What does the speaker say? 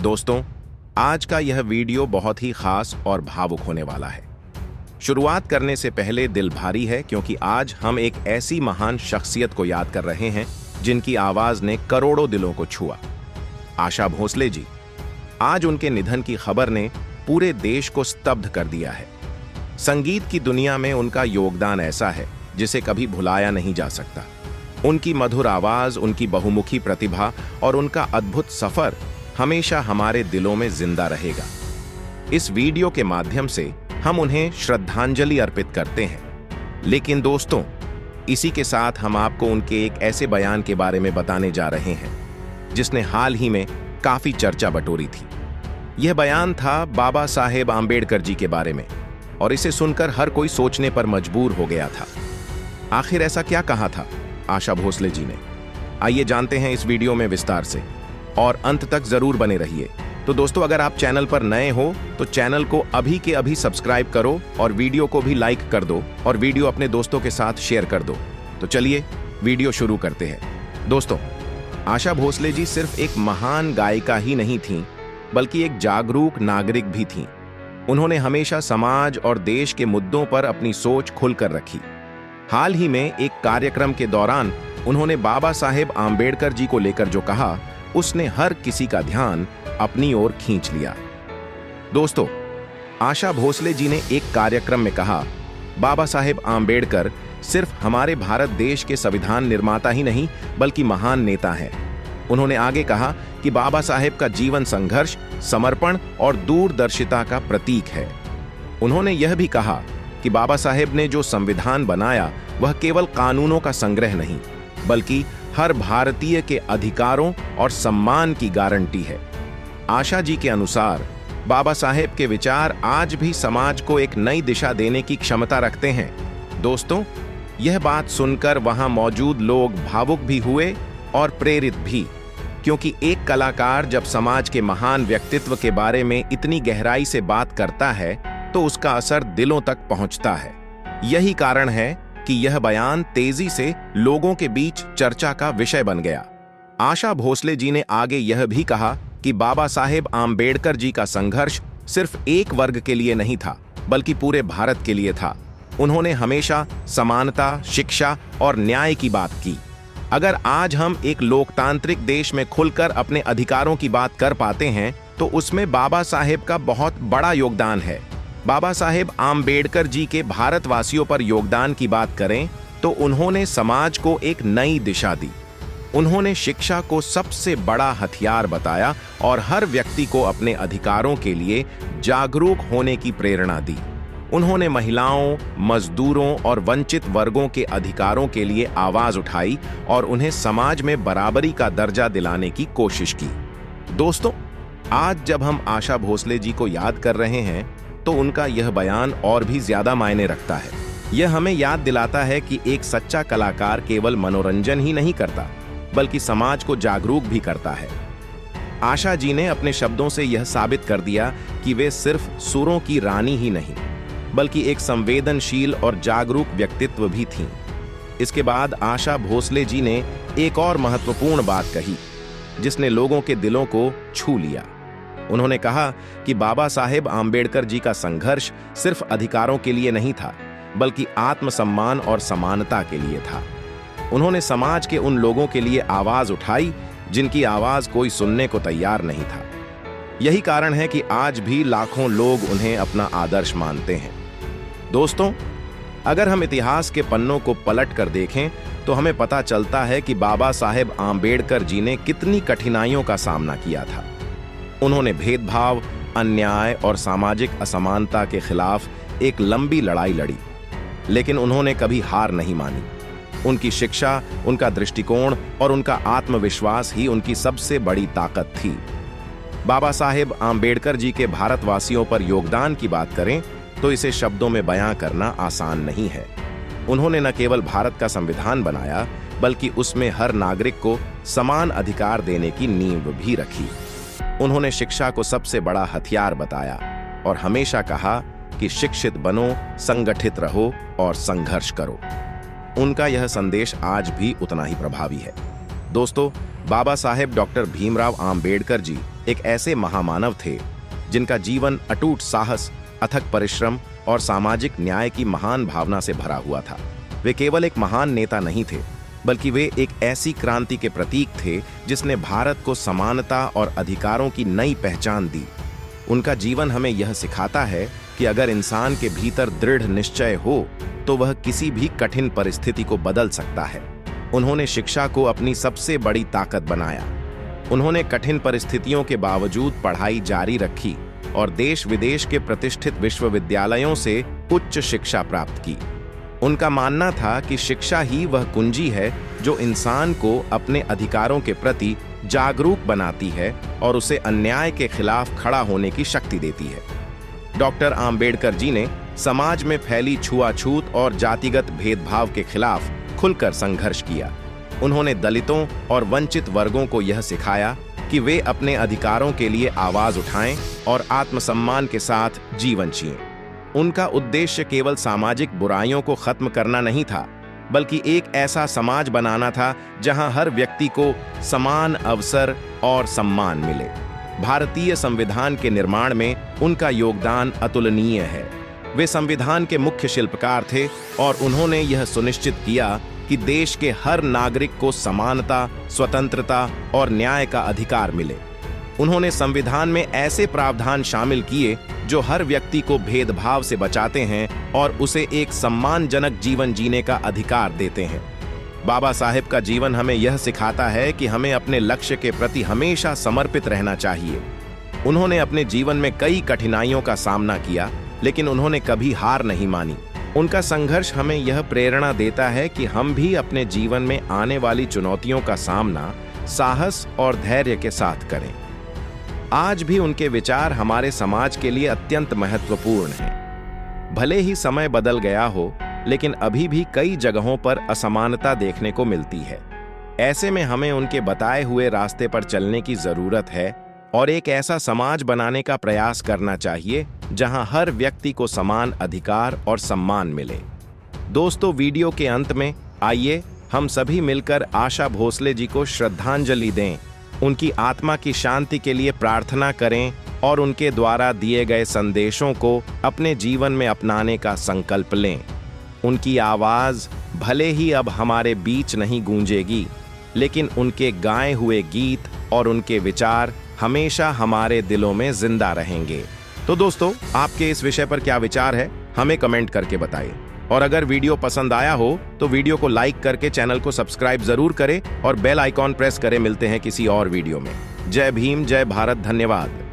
दोस्तों, आज का यह वीडियो बहुत ही खास और भावुक होने वाला है। शुरुआत करने से पहले दिल भारी है क्योंकि आज हम एक ऐसी महान शख्सियत को याद कर रहे हैं जिनकी आवाज ने करोड़ों दिलों को छुआ। आशा भोसले जी। आज उनके निधन की खबर ने पूरे देश को स्तब्ध कर दिया है। संगीत की दुनिया में उनका योगदान ऐसा है जिसे कभी भुलाया नहीं जा सकता। उनकी मधुर आवाज, उनकी बहुमुखी प्रतिभा और उनका अद्भुत सफर हमेशा हमारे दिलों में जिंदा रहेगा। इस वीडियो के माध्यम से हम उन्हें श्रद्धांजलि अर्पित करते हैं। लेकिन दोस्तों, इसी के साथ हम आपको उनके एक ऐसे बयान के बारे में बताने जा रहे हैं जिसने हाल ही में काफी चर्चा बटोरी थी। यह बयान था बाबा साहेब आंबेडकर जी के बारे में और इसे सुनकर हर कोई सोचने पर मजबूर हो गया था। आखिर ऐसा क्या कहा था आशा भोसले जी ने? आइए जानते हैं इस वीडियो में विस्तार से और अंत तक जरूर बने रहिए। तो दोस्तों, अगर आप चैनल पर नए हो तो चैनल को अभी के अभी सब्सक्राइब करो और वीडियो को भी लाइक कर दो और वीडियो अपने दोस्तों के साथ शेयर कर दो। तो चलिए वीडियो शुरू करते हैं। दोस्तों, आशा भोसले जी सिर्फ एक महान गायिका ही नहीं थीं, बल्कि एक जागरूक नागरिक भी थीं। उन्होंने हमेशा समाज और देश के मुद्दों पर अपनी सोच खुलकर रखी। हाल ही में एक कार्यक्रम के दौरान उन्होंने बाबा साहेब आंबेडकर जी को लेकर जो कहा, उसने हर किसी का ध्यान अपनी ओर खींच लिया। दोस्तों, आशा भोसले जी ने एक कार्यक्रम में कहा, बाबा साहेब आंबेडकर सिर्फ हमारे भारत देश के संविधान निर्माता ही नहीं बल्कि महान नेता हैं। उन्होंने आगे कहा कि बाबा साहेब का जीवन संघर्ष, समर्पण और दूरदर्शिता का प्रतीक है। उन्होंने यह भी कहा कि बाबा साहेब ने जो संविधान बनाया वह केवल कानूनों का संग्रह नहीं बल्कि हर भारतीय के अधिकारों और सम्मान की गारंटी है। आशा जी के अनुसार बाबा साहेब के विचार आज भी समाज को एक नई दिशा देने की क्षमता रखते हैं। दोस्तों, यह बात सुनकर वहां मौजूद लोग भावुक भी हुए और प्रेरित भी, क्योंकि एक कलाकार जब समाज के महान व्यक्तित्व के बारे में इतनी गहराई से बात करता है तो उसका असर दिलों तक पहुंचता है। यही कारण है कि यह बयान तेजी से लोगों के बीच चर्चा का विषय बन गया। आशा भोसले जी ने आगे यह भी कहा कि बाबा साहेब आंबेडकर जी का संघर्ष सिर्फ एक वर्ग के लिए नहीं था बल्कि पूरे भारत के लिए था। उन्होंने हमेशा समानता, शिक्षा और न्याय की बात की। अगर आज हम एक लोकतांत्रिक देश में खुलकर अपने अधिकारों की बात कर पाते हैं तो उसमें बाबा साहेब का बहुत बड़ा योगदान है। बाबा साहेब आंबेडकर जी के भारतवासियों पर योगदान की बात करें तो उन्होंने समाज को एक नई दिशा दी। उन्होंने शिक्षा को सबसे बड़ा हथियार बताया और हर व्यक्ति को अपने अधिकारों के लिए जागरूक होने की प्रेरणा दी। उन्होंने महिलाओं, मजदूरों और वंचित वर्गों के अधिकारों के लिए आवाज उठाई और उन्हें समाज में बराबरी का दर्जा दिलाने की कोशिश की। दोस्तों, आज जब हम आशा भोसले जी को याद कर रहे हैं तो उनका यह बयान और भी ज्यादा मायने रखता है। यह हमें याद दिलाता है कि एक सच्चा कलाकार केवल मनोरंजन ही नहीं करता बल्कि समाज को जागरूक भी करता है। आशा जी ने अपने शब्दों से यह साबित कर दिया कि वे सिर्फ सुरों की रानी ही नहीं बल्कि एक संवेदनशील और जागरूक व्यक्तित्व भी थीं। इसके बाद आशा भोसले जी ने एक और महत्वपूर्ण बात कही जिसने लोगों के दिलों को छू लिया। उन्होंने कहा कि बाबा साहेब आंबेडकर जी का संघर्ष सिर्फ अधिकारों के लिए नहीं था बल्कि आत्मसम्मान और समानता के लिए था। उन्होंने समाज के उन लोगों के लिए आवाज उठाई जिनकी आवाज कोई सुनने को तैयार नहीं था। यही कारण है कि आज भी लाखों लोग उन्हें अपना आदर्श मानते हैं। दोस्तों, अगर हम इतिहास के पन्नों को पलट कर देखें तो हमें पता चलता है कि बाबा साहेब आंबेडकर जी ने कितनी कठिनाइयों का सामना किया था। उन्होंने भेदभाव, अन्याय और सामाजिक असमानता के खिलाफ एक लंबी लड़ाई लड़ी, लेकिन उन्होंने कभी हार नहीं मानी। उनकी शिक्षा, उनका दृष्टिकोण और उनका आत्मविश्वास ही उनकी सबसे बड़ी ताकत थी। बाबा साहेब आंबेडकर जी के भारतवासियों पर योगदान की बात करें तो इसे शब्दों में बयां करना आसान नहीं है। उन्होंने न केवल भारत का संविधान बनाया बल्कि उसमें हर नागरिक को समान अधिकार देने की नींव भी रखी। उन्होंने शिक्षा को सबसे बड़ा हथियार बताया और हमेशा कहा कि शिक्षित बनो, संगठित रहो और संघर्ष करो। उनका यह संदेश आज भी उतना ही प्रभावी है। दोस्तों, बाबा साहेब डॉक्टर भीमराव आंबेडकर जी एक ऐसे महामानव थे जिनका जीवन अटूट साहस, अथक परिश्रम और सामाजिक न्याय की महान भावना से भरा हुआ था। वे केवल एक महान नेता नहीं थे, बल्कि वे एक ऐसी क्रांति के प्रतीक थे जिसने भारत को समानता और अधिकारों की नई पहचान दी। उनका जीवन हमें यह सिखाता है कि अगर इंसान के भीतर दृढ़ निश्चय हो तो वह किसी भी कठिन परिस्थिति को बदल सकता है। उन्होंने शिक्षा को अपनी सबसे बड़ी ताकत बनाया। उन्होंने कठिन परिस्थितियों के बावजूद पढ़ाई जारी रखी और देश विदेश के प्रतिष्ठित विश्वविद्यालयों से उच्च शिक्षा प्राप्त की। उनका मानना था कि शिक्षा ही वह कुंजी है जो इंसान को अपने अधिकारों के प्रति जागरूक बनाती है और उसे अन्याय के खिलाफ खड़ा होने की शक्ति देती है। डॉक्टर आम्बेडकर जी ने समाज में फैली छुआछूत और जातिगत भेदभाव के खिलाफ खुलकर संघर्ष किया। उन्होंने दलितों और वंचित वर्गों को यह सिखाया कि वे अपने अधिकारों के लिए आवाज उठाएं और आत्मसम्मान के साथ जीवन जिएं। उनका उद्देश्य केवल सामाजिक बुराइयों को खत्म करना नहीं था, बल्कि एक ऐसा समाज बनाना था जहां हर व्यक्ति को समान अवसर और सम्मान मिले। भारतीय संविधान के निर्माण में उनका योगदान अतुलनीय है। वे संविधान के मुख्य शिल्पकार थे और उन्होंने यह सुनिश्चित किया कि देश के हर नागरिक को समानता, स्वतंत्रता और न्याय का अधिकार मिले। उन्होंने संविधान में ऐसे प्रावधान शामिल किए जो हर व्यक्ति को भेदभाव से बचाते हैं और उसे एक सम्मानजनक जीवन जीने का अधिकार देते हैं। बाबा साहेब का जीवन हमें यह सिखाता है कि हमें अपने लक्ष्य के प्रति हमेशा समर्पित रहना चाहिए। उन्होंने अपने जीवन में कई कठिनाइयों का सामना किया, लेकिन उन्होंने कभी हार नहीं मानी। उनका संघर्ष हमें यह प्रेरणा देता है कि हम भी अपने जीवन में आने वाली चुनौतियों का सामना साहस और धैर्य के साथ करें। आज भी उनके विचार हमारे समाज के लिए अत्यंत महत्वपूर्ण हैं। भले ही समय बदल गया हो, लेकिन अभी भी कई जगहों पर असमानता देखने को मिलती है। ऐसे में हमें उनके बताए हुए रास्ते पर चलने की जरूरत है और एक ऐसा समाज बनाने का प्रयास करना चाहिए जहां हर व्यक्ति को समान अधिकार और सम्मान मिले। दोस्तों, वीडियो के अंत में आइए हम सभी मिलकर आशा भोसले जी को श्रद्धांजलि दें, उनकी आत्मा की शांति के लिए प्रार्थना करें और उनके द्वारा दिए गए संदेशों को अपने जीवन में अपनाने का संकल्प लें। उनकी आवाज भले ही अब हमारे बीच नहीं गूंजेगी, लेकिन उनके गाए हुए गीत और उनके विचार हमेशा हमारे दिलों में जिंदा रहेंगे। तो दोस्तों, आपके इस विषय पर क्या विचार है, हमें कमेंट करके बताइए। और अगर वीडियो पसंद आया हो तो वीडियो को लाइक करके चैनल को सब्सक्राइब जरूर करें और बेल आइकॉन प्रेस करें। मिलते हैं किसी और वीडियो में। जय भीम, जय भारत, धन्यवाद।